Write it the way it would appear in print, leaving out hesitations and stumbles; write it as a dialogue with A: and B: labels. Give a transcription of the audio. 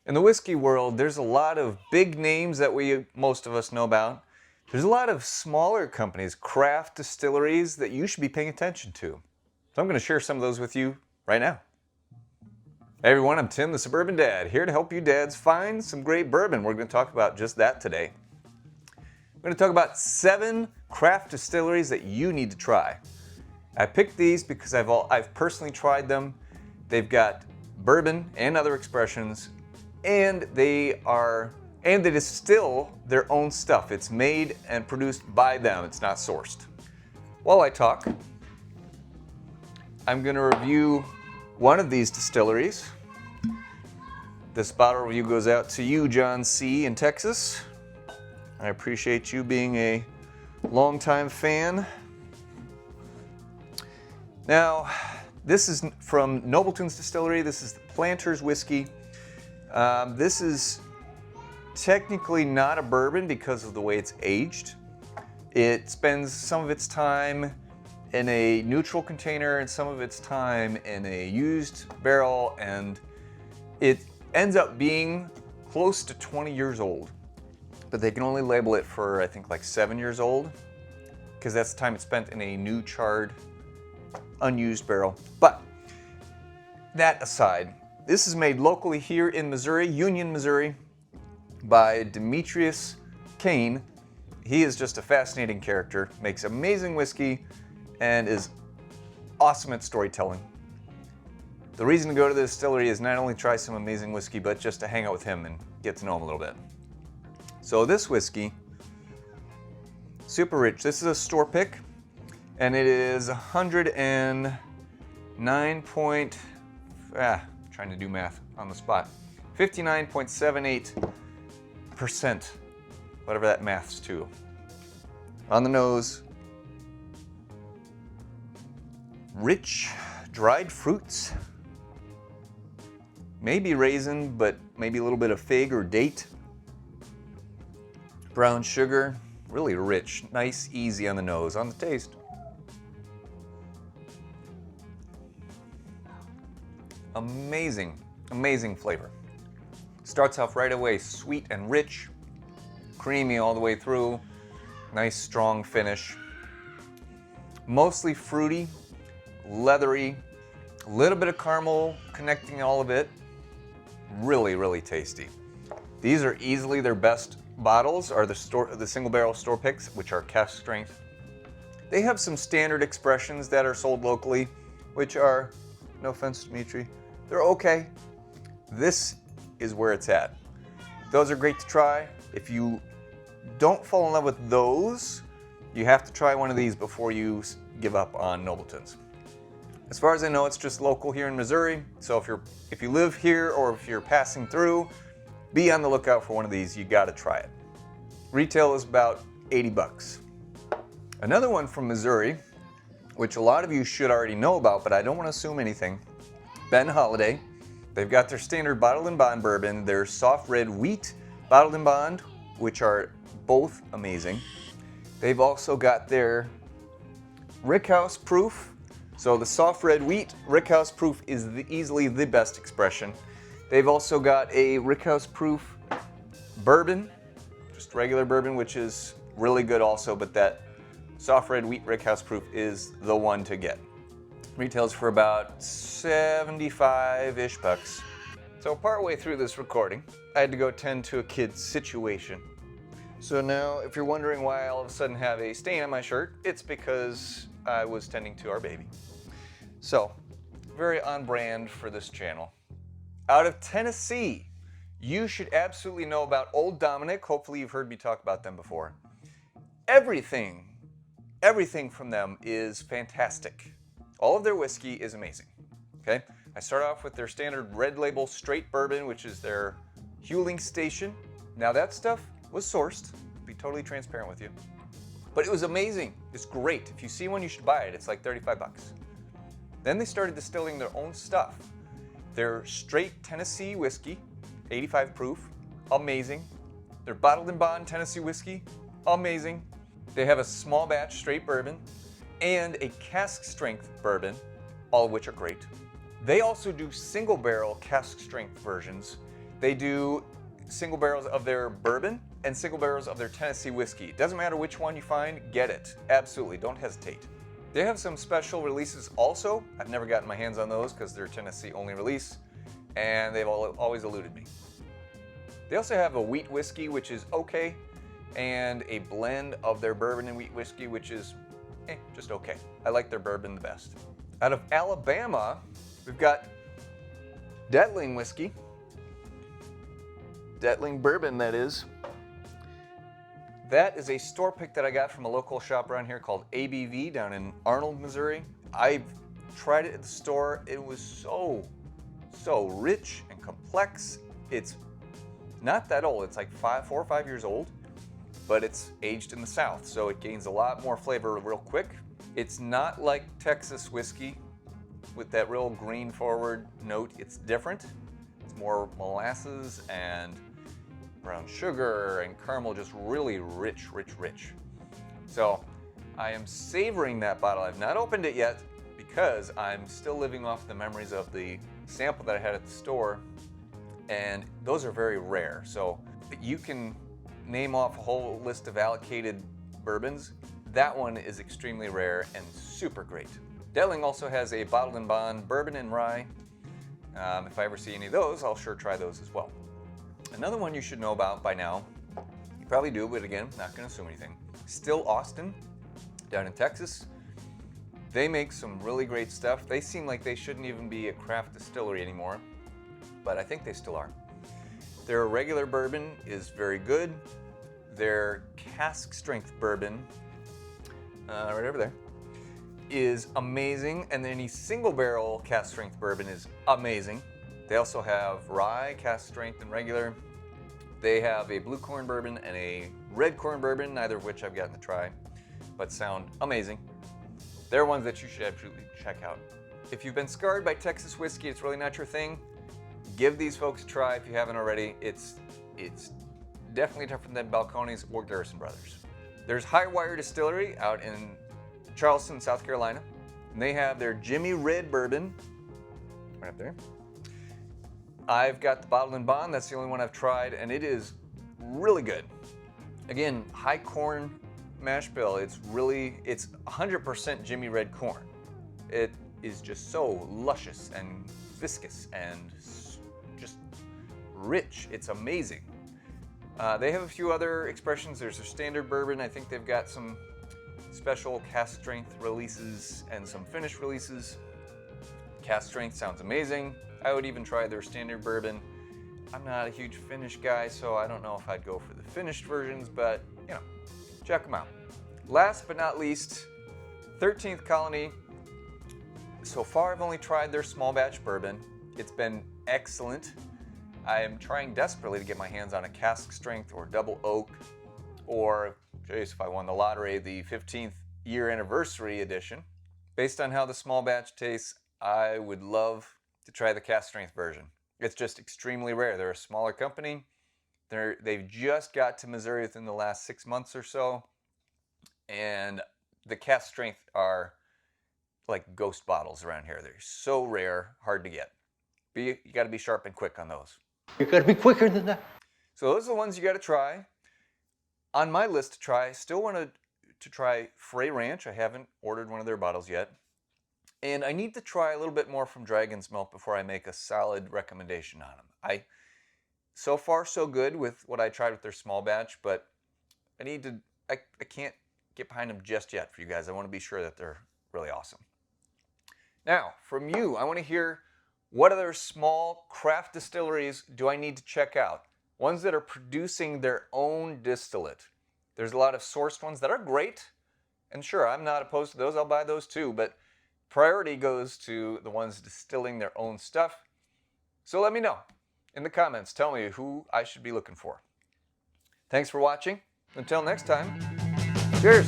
A: In the whiskey world, there's a lot of big names that most of us know about. There's a lot of smaller companies, craft distilleries, that you should be paying attention to. So I'm going to share some of those with you right now. Hey everyone, I'm Tim, the Suburban Dad, here to help you dads find some great bourbon. We're going to talk about just that today. We're going to talk about 7 craft distilleries that you need to try. I picked these because I've personally tried them. They've got bourbon and other expressions, and they distill their own stuff. It's made and produced by them. It's not sourced. While I talk, I'm going to review one of these distilleries. This bottle review goes out to you, John C. in Texas. I appreciate you being a longtime fan. Now, this is from Nobletons Distillery. This is the Planter's Whiskey. This is technically not a bourbon because of the way it's aged. It spends some of its time in a neutral container and some of its time in a used barrel, and it ends up being close to 20 years old. But they can only label it for, I think, like 7 years old, because that's the time it's spent in a new charred, unused barrel. But that aside, this is made locally here in Missouri, Union, Missouri, by Demetrius Kane. He is just a fascinating character, makes amazing whiskey, and is awesome at storytelling. The reason to go to the distillery is not only try some amazing whiskey, but just to hang out with him and get to know him a little bit. So this whiskey, super rich. This is a store pick, and it is 109 trying to do math on the spot, 59.78%, whatever that maths to. On the nose, rich dried fruits, maybe raisin, but maybe a little bit of fig or date. Brown sugar, really rich, nice, easy on the nose. On the taste, amazing, amazing flavor. Starts off right away sweet and rich, creamy all the way through, nice strong finish. Mostly fruity, leathery, a little bit of caramel connecting all of it. Really, really tasty. These are easily their best bottles, are the single barrel store picks, which are cask strength. They have some standard expressions that are sold locally, which are, no offense, Dimitri, they're okay. This is where it's at. Those are great to try. If you don't fall in love with those, you have to try one of these before you give up on Nobletons. As far as I know, it's just local here in Missouri, so if you live here or if you're passing through, be on the lookout for one of these. You gotta try it. Retail is about 80 bucks. Another one from Missouri, which a lot of you should already know about, but I don't want to assume anything. Ben Holladay. They've got their standard bottled and bond bourbon, their soft red wheat bottled and bond, which are both amazing. They've also got their Rickhouse proof. So the soft red wheat Rickhouse proof is easily the best expression. They've also got a Rickhouse proof bourbon, just regular bourbon, which is really good also, but that soft red wheat Rickhouse proof is the one to get. Retails for about 75-ish bucks. So partway through this recording, I had to go tend to a kid's situation. So now, if you're wondering why I all of a sudden have a stain on my shirt, it's because I was tending to our baby. So, very on brand for this channel. Out of Tennessee, you should absolutely know about Old Dominick. Hopefully you've heard me talk about them before. Everything from them is fantastic. All of their whiskey is amazing, okay? I start off with their standard red label straight bourbon, which is their Huling Station. Now that stuff was sourced, to be totally transparent with you, but it was amazing. It's great. If you see one, you should buy it. It's like 35 bucks. Then they started distilling their own stuff. Their straight Tennessee whiskey, 85 proof, amazing. Their bottled and bond Tennessee whiskey, amazing. They have a small batch straight bourbon and a cask strength bourbon, all of which are great. They also do single barrel cask strength versions They do single barrels of their bourbon and single barrels of their Tennessee whiskey. Doesn't matter which one you find, get it. Absolutely, don't hesitate. They have some special releases also. I've never gotten my hands on those because they're Tennessee only release, and they've always eluded me. They also have a wheat whiskey, which is okay, and a blend of their bourbon and wheat whiskey, which is just okay. I like their bourbon the best. Out of Alabama, we've got Dettling whiskey. Dettling bourbon, that is. That is a store pick that I got from a local shop around here called ABV down in Arnold, Missouri. I've tried it at the store. It was so rich and complex. It's not that old. It's like 4 or 5 years old, but it's aged in the South, so it gains a lot more flavor real quick. It's not like Texas whiskey with that real green forward note. It's different. It's more molasses and brown sugar and caramel, just really rich. So I am savoring that bottle. I've not opened it yet because I'm still living off the memories of the sample that I had at the store, and those are very rare. So you can name off a whole list of allocated bourbons. That one is extremely rare and super great. Dettling also has a bottled and bond bourbon and rye. If I ever see any of those, I'll sure try those as well. Another one you should know about by now, you probably do, but again, not going to assume anything. Still Austin, down in Texas. They make some really great stuff. They seem like they shouldn't even be a craft distillery anymore, but I think they still are. Their regular bourbon is very good. Their cask strength bourbon, right over there, is amazing, and any single barrel cask strength bourbon is amazing. They also have rye, cask strength, and regular. They have a blue corn bourbon and a red corn bourbon, neither of which I've gotten to try, but sound amazing. They're ones that you should absolutely check out. If you've been scarred by Texas whiskey, it's really not your thing, give these folks a try if you haven't already. It's definitely different than Balcones or Garrison Brothers. There's Highwire Distillery out in Charleston, South Carolina, and they have their Jimmy Red bourbon right up there. I've got the bottled and bond. That's the only one I've tried, and it is really good. Again, high corn mash bill. It's 100% Jimmy Red corn. It is just so luscious and viscous and just rich. It's amazing. They have a few other expressions. There's their standard bourbon. I think they've got some special cask strength releases and some finish releases. Cask strength sounds amazing. I would even try their standard bourbon. I'm not a huge finish guy, so I don't know if I'd go for the finished versions, but check them out. Last but not least, 13th Colony. So far, I've only tried their small batch bourbon. It's been excellent. I am trying desperately to get my hands on a cask strength or double oak, or if I won the lottery, the 15th year anniversary edition. Based on how the small batch tastes, I would love to try the cask strength version. It's just extremely rare. They're a smaller company. They've just got to Missouri within the last 6 months or so, and the cask strength are like ghost bottles around here. They're so rare, hard to get. You got to be sharp and quick on those.
B: You got to be quicker than that.
A: So those are the ones you got to try. On my list to try, still wanted to try Frey Ranch. I haven't ordered one of their bottles yet. And I need to try a little bit more from Dragon's Milk before I make a solid recommendation on them. So far so good with what I tried with their small batch, but I can't get behind them just yet for you guys. I want to be sure that they're really awesome. Now, from you, I want to hear what other small craft distilleries do I need to check out? Ones that are producing their own distillate. There's a lot of sourced ones that are great, and sure, I'm not opposed to those. I'll buy those too, but priority goes to the ones distilling their own stuff. So let me know in the comments. Tell me who I should be looking for. Thanks for watching. Until next time, cheers.